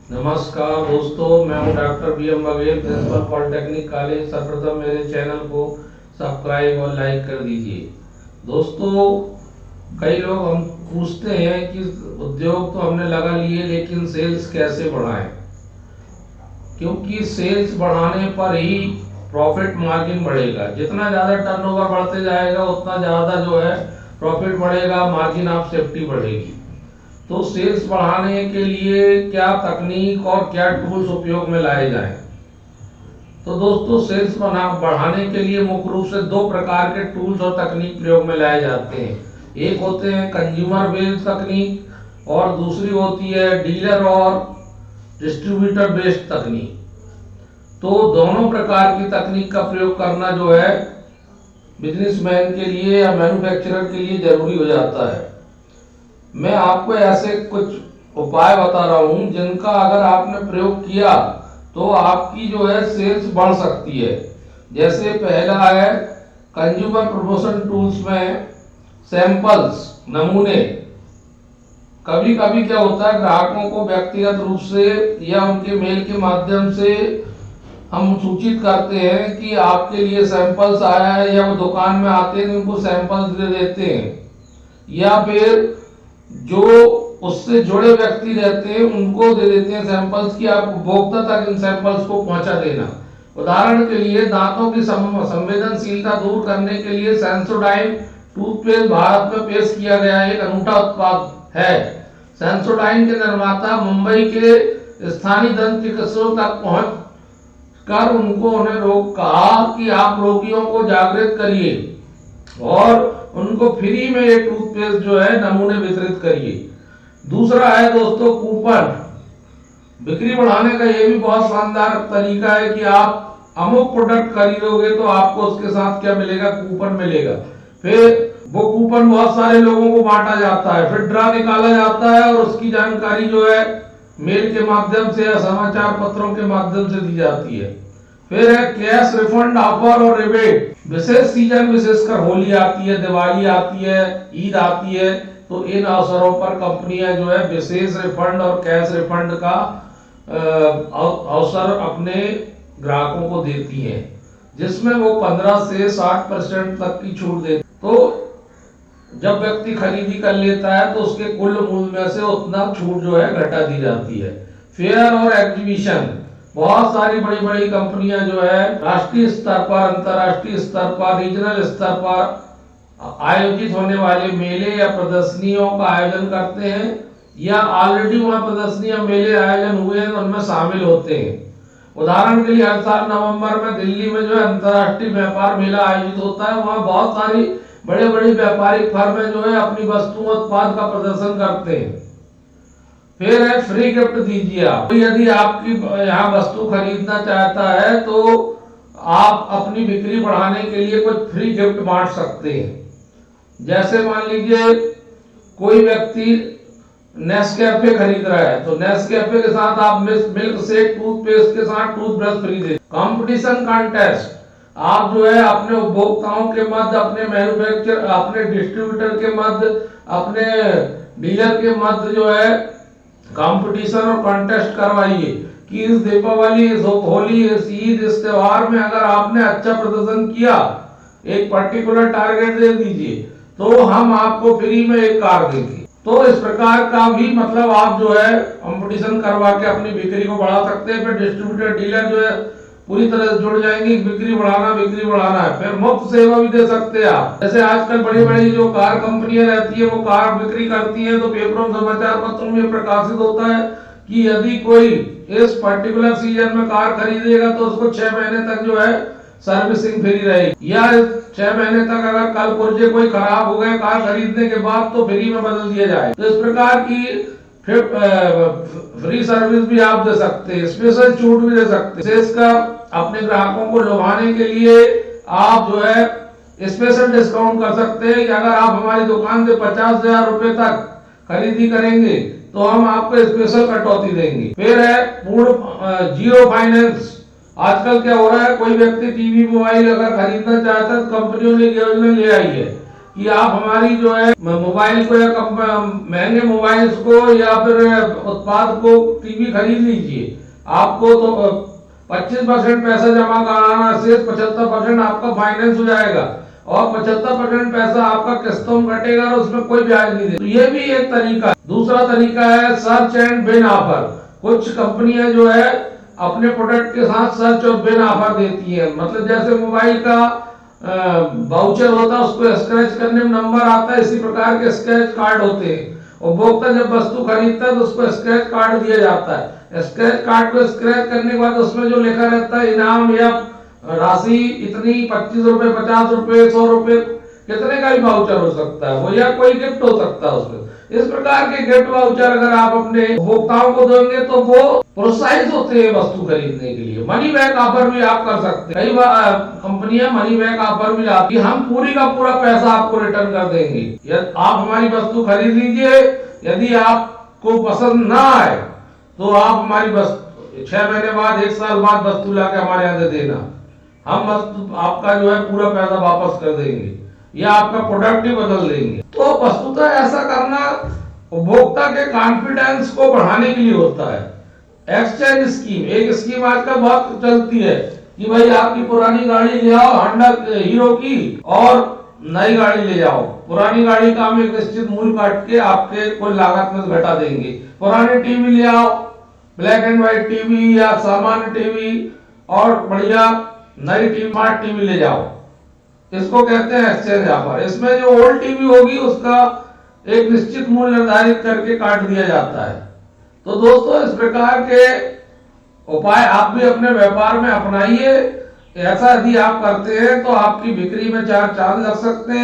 नमस्कार दोस्तों, मैं हूं डॉक्टर बी.एम. Baghel, principal polytechnic college. सर्वप्रथम मेरे चैनल को सब्सक्राइब और लाइक कर दीजिए। दोस्तों, कई लोग हम पूछते हैं कि उद्योग तो हमने लगा लिए लेकिन सेल्स कैसे बढ़ाएं, क्योंकि सेल्स बढ़ाने पर ही प्रॉफिट मार्जिन बढ़ेगा। जितना ज़्यादा टर्नओवर बढ़ते जाएगा उतना ज़्यादा जो है प्रॉफिट बढ़ेगा, मार्जिन ऑफ सेफ्टी बढ़ेगी। तो सेल्स बढ़ाने के लिए क्या तकनीक और क्या टूल्स उपयोग में लाए जाएं? तो दोस्तों, सेल्स बढ़ाने के लिए मुख्य रूप से दो प्रकार के टूल्स और तकनीक प्रयोग में लाए जाते हैं। एक होते हैं कंज्यूमर बेस्ड तकनीक और दूसरी होती है डीलर और डिस्ट्रीब्यूटर बेस्ड तकनीक। तो दोनों प्रकार की तकनीक का प्रयोग करना जो है बिजनेसमैन के लिए या मैन्युफैक्चरर के लिए जरूरी हो जाता है। मैं आपको ऐसे कुछ उपाय बता रहा हूं जिनका अगर आपने प्रयोग किया तो आपकी जो है सेल्स बढ़ सकती है। जैसे पहला है कंज्यूमर प्रमोशन टूल्स में सैंपल्स, नमूने। कभी कभी क्या होता है, ग्राहकों को व्यक्तिगत रूप से या उनके मेल के माध्यम से हम सूचित करते हैं कि आपके लिए सैंपल्स आया है, या वो दुकान में आते हैं उनको सैंपल्स दे देते हैं, या फिर जो उससे जुड़े व्यक्ति रहते हैं उनको दे देते हैं सैंपल्स की आप उपभोक्ता तक इन सैंपल्स को पहुंचा देना। उदाहरण के लिए दांतों की संवेदनशीलता दूर करने के लिए सेंसोडाइन टूथपेस्ट भारत में पेश किया गया एक अनूठा उत्पाद है। सेंसोडाइन के निर्माता मुंबई के स्थानीय दंत चिकित्सकों तक पहुंच कर उन्हें कहा कि आप रोगियों को जागृत करिए और उनको फ्री में ये टूथपेस्ट जो है नमूने वितरित करिए। दूसरा है दोस्तों कूपन। बिक्री बढ़ाने का ये भी बहुत शानदार तरीका है कि आप अमुक प्रोडक्ट खरीदोगे तो आपको उसके साथ क्या मिलेगा, कूपन मिलेगा। फिर वो कूपन बहुत सारे लोगों को बांटा जाता है, फिर ड्रा निकाला जाता है और उसकी जानकारी जो है मेल के माध्यम से या समाचार पत्रों के माध्यम से दी जाती है। फिर है कैश रिफंड ऑफर और रिबेट। विशेष सीजन, विशेषकर होली आती है, दिवाली आती है, ईद आती है, तो इन अवसरों पर कंपनियां जो है विशेष रिफंड और कैश रिफंड का अवसर अपने ग्राहकों को देती हैं, जिसमें वो 15 से 60% तक की छूट देती। तो जब व्यक्ति खरीदी कर लेता है तो उसके कुल मूल्य में से उतना छूट जो है घटा दी जाती है। फेयर और एग्जीबिशन। बहुत सारी बड़ी बड़ी कंपनियां जो है राष्ट्रीय स्तर पर, अंतर्राष्ट्रीय स्तर पर, रीजनल स्तर पर आयोजित होने वाले मेले या प्रदर्शनियों का आयोजन करते हैं, या ऑलरेडी वहां प्रदर्शनी मेले आयोजन हुए हैं उनमें शामिल होते हैं। उदाहरण के लिए हर साल नवंबर में दिल्ली में जो है अंतर्राष्ट्रीय व्यापार मेला आयोजित होता है। वहां बहुत सारी बड़े बड़ी व्यापारिक फर्में जो है अपनी वस्तुओं उत्पाद का प्रदर्शन करते हैं। फिर है फ्री गिफ्ट दीजिए आप। यदि आपकी यहाँ वस्तु खरीदना चाहता है तो आप अपनी बिक्री बढ़ाने के लिए कुछ फ्री गिफ्ट बांट सकते हैं। जैसे मान लीजिए कोई व्यक्ति नेस्कैफे खरीद रहा है तो नेस्कैफे के साथ आप मिल्क शेक टूथपेस्ट के साथ टूथब्रश फ्री दे। Competition contest. आप जो है अपने उपभोक्ताओं के मध्य, अपने मैन्युफैक्चर, अपने डिस्ट्रीब्यूटर के मध्य, अपने डीलर के मध्य जो है कंपटीशन और कॉन्टेस्ट करवाइए कि इस दीपावली, इस होली, इस ईद, इस त्योहार में अगर आपने अच्छा प्रदर्शन किया, एक पर्टिकुलर टारगेट दे दीजिए तो हम आपको फ्री में एक कार देंगे। तो इस प्रकार का भी मतलब आप जो है कंपटीशन करवा के अपनी बिक्री को बढ़ा सकते हैं। फिर डिस्ट्रीब्यूटर, डीलर जो है पूरी तरह से जुड़ जाएंगे, बिक्री बढ़ाना है। फिर मुफ्त सेवा भी दे सकते हैं आप। जैसे आजकल बड़ी बड़ी जो कार कंपनियां रहती है वो कार बिक्री करती है, तो पेपरों, समाचार पत्रों में प्रकाशित होता है कि यदि कोई इस पर्टिकुलर सीजन में कार खरीदेगा तो उसको 6 महीने तक जो है सर्विसिंग फ्री रहेगी, या 6 महीने तक अगर कल पुर्जे कोई खराब हो गए कार खरीदने के बाद तो फ्री में बदल दिया जाए। तो इस प्रकार की फिर फ्री सर्विस भी आप दे सकते हैं, स्पेशल छूट भी दे सकते हैं। विशेषकर अपने ग्राहकों को लुभाने के लिए आप जो है स्पेशल डिस्काउंट कर सकते हैं कि अगर आप हमारी दुकान से 50,000 रुपए तक खरीदी करेंगे तो हम आपको स्पेशल कटौती देंगे। फिर है पूर्ण जीरो फाइनेंस। आजकल क्या हो रहा है, कोई व्यक्ति टीवी, मोबाइल अगर खरीदना चाहता है तो कंपनियों ने योजना ले आई है कि आप हमारी जो है मोबाइल को या महंगे मोबाइल को या फिर उत्पाद को टीवी खरीद लीजिए, आपको तो 25% पैसा जमा कराना, शेष 75% आपका फाइनेंस हो जाएगा और 75% पैसा आपका किस्तों में कटेगा और उसमें कोई ब्याज नहीं देगा। तो ये भी एक तरीका है। दूसरा तरीका है सर्च एंड बिन ऑफर। कुछ कंपनियां जो है अपने प्रोडक्ट के साथ सर्च और बिन ऑफर देती है। मतलब जैसे मोबाइल का वाउचर होता है, उसको स्क्रैच करने में नंबर आता है, इसी प्रकार के स्क्रैच कार्ड होते हैं। उपभोक्ता जब वस्तु खरीदता है तो उसको स्क्रैच कार्ड दिया जाता है। स्क्रैच कार्ड को स्क्रैच करने के बाद उसमें जो लिखा रहता है इनाम या राशि इतनी 25 रुपए, 50 रुपए, 100 रुपए, कितने का भी वाउचर हो सकता है वो, या कोई गिफ्ट हो सकता है उसमें। इस प्रकार के गिफ्ट वाउचर अगर आप अपने उपभोक्ताओं को देंगे तो वो प्रोत्साहित होते हैं वस्तु खरीदने के लिए। मनी बैक ऑफर भी आप कर सकते हैं। कई बार कंपनियां मनी बैक ऑफर भी लाती है, हम पूरी का पूरा पैसा आपको रिटर्न कर देंगे, यदि आप हमारी वस्तु खरीद लीजिए। यदि आपको पसंद ना आए तो आप हमारी वस्तु 6 महीने बाद, 1 साल बाद वस्तु लाके हमारे यहाँ दे देना, हम वस्तु आपका जो है पूरा पैसा वापस कर देंगे या आपका प्रोडक्ट ही बदल देंगे। तो वस्तुतः ऐसा करना उपभोक्ता के कॉन्फिडेंस को बढ़ाने के लिए होता है। एक्सचेंज स्कीम, एक स्कीम आजकल बहुत चलती है कि भाई आपकी पुरानी गाड़ी ले आओ होंडा हीरो की और नई गाड़ी ले जाओ। पुरानी गाड़ी का हम एक निश्चित मूल्य काट के आपके कुल लागत में घटा देंगे। पुरानी टीवी ले आओ, ब्लैक एंड व्हाइट टीवी या सामान्य टीवी, और बढ़िया नई टीवी, स्मार्ट टीवी ले जाओ। इसको कहते हैं एक्सचेंज ऑफर। इसमें जो ओल्ड टीवी होगी उसका एक निश्चित मूल्य निर्धारित करके काट दिया जाता है। तो दोस्तों, इस प्रकार के उपाय आप भी अपने व्यापार में अपनाइए। ऐसा यदि आप करते हैं तो आपकी बिक्री में 4 चांद लग सकते हैं।